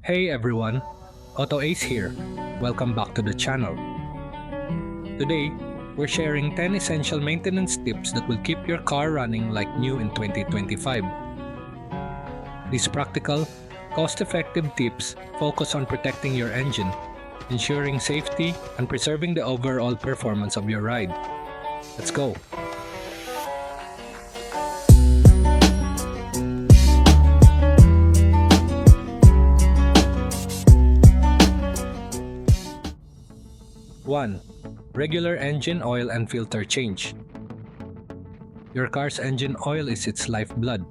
Hey everyone, AutoAce here. Welcome back to the channel. Today, we're sharing 10 essential maintenance tips that will keep your car running like new in 2025. These practical, cost-effective tips focus on protecting your engine, ensuring safety, and preserving the overall performance of your ride. Let's go! One, regular engine oil and filter change. Your car's engine oil is its lifeblood.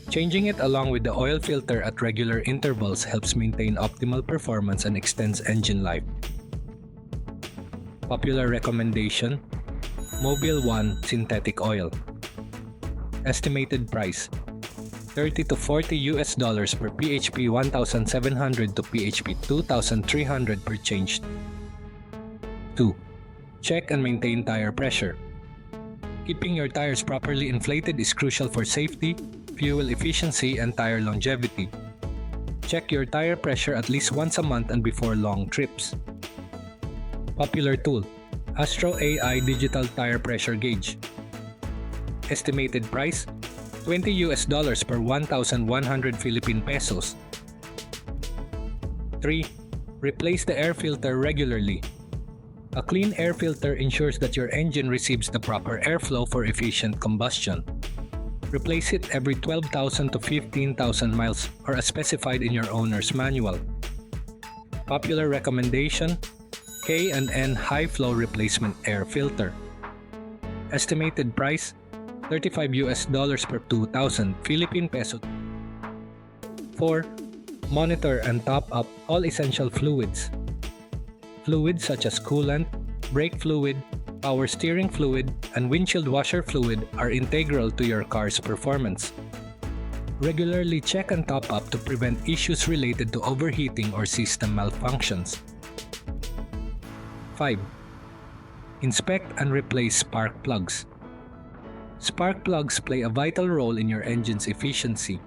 Changing it along with the oil filter at regular intervals helps maintain optimal performance and extends engine life. Popular recommendation: Mobil 1 synthetic oil. Estimated price: $30 to $40 per PHP 1700 to PHP 2300 per changed. 2. Check and maintain tire pressure. Keeping your tires properly inflated is crucial for safety, fuel efficiency, and tire longevity. Check your tire pressure at least once a month and before long trips. Popular tool: Astro AI Digital Tire Pressure Gauge. Estimated price: $20 per 1,100 Philippine pesos. 3. Replace the air filter regularly. A clean air filter ensures that your engine receives the proper airflow for efficient combustion. Replace it every 12,000 to 15,000 miles or as specified in your owner's manual. Popular recommendation: K&N High Flow Replacement Air Filter. Estimated price: $35 per 2,000 Philippine peso. 4. Monitor and top up all essential fluids. Fluids such as coolant, brake fluid, power steering fluid, and windshield washer fluid are integral to your car's performance. Regularly check and top up to prevent issues related to overheating or system malfunctions. 5. Inspect and replace spark plugs. Spark plugs play a vital role in your engine's efficiency.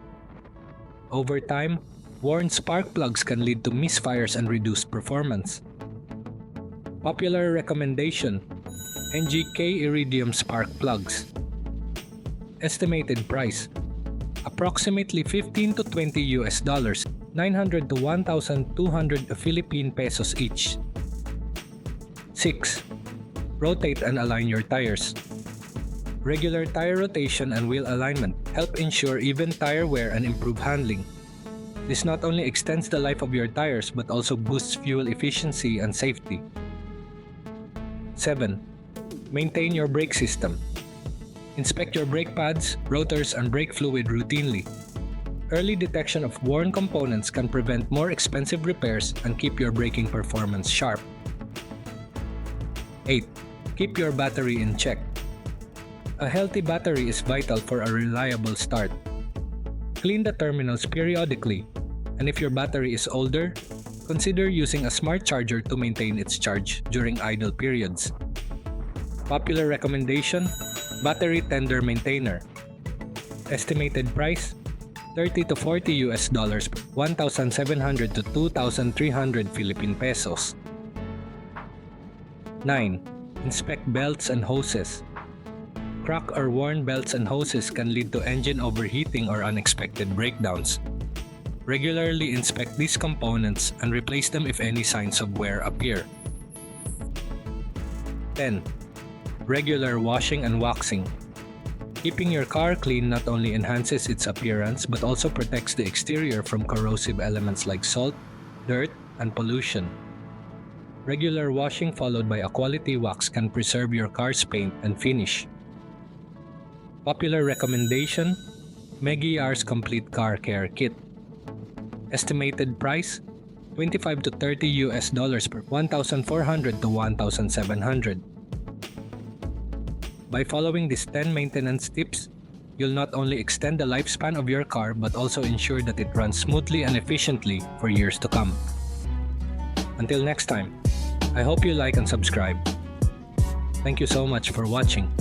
Over time, worn spark plugs can lead to misfires and reduced performance. Popular recommendation: NGK Iridium Spark Plugs. Estimated price: approximately $15 to $20, 900 to 1,200 Philippine pesos each. 6. Rotate and align your tires. Regular tire rotation and wheel alignment help ensure even tire wear and improve handling. This not only extends the life of your tires but also boosts fuel efficiency and safety. 7. Maintain your brake system. Inspect your brake pads, rotors, and brake fluid routinely. Early detection of worn components can prevent more expensive repairs and keep your braking performance sharp. 8. Keep your battery in check. A healthy battery is vital for a reliable start. Clean the terminals periodically, and if your battery is older, consider using a smart charger to maintain its charge during idle periods. Popular recommendation: Battery Tender Maintainer. Estimated price: $30 to $40, 1,700 to 2,300 Philippine pesos. 9. Inspect belts and hoses. Cracked or worn belts and hoses can lead to engine overheating or unexpected breakdowns. Regularly inspect these components and replace them if any signs of wear appear. 10. Regular washing and waxing. Keeping your car clean not only enhances its appearance but also protects the exterior from corrosive elements like salt, dirt, and pollution. Regular washing followed by a quality wax can preserve your car's paint and finish. Popular recommendation: Megiar's Complete Car Care Kit. Estimated price: $25 to $30 per 1,400 to 1,700. By following these 10 maintenance tips, you'll not only extend the lifespan of your car but also ensure that it runs smoothly and efficiently for years to come. Until next time, I hope you like and subscribe. Thank you so much for watching.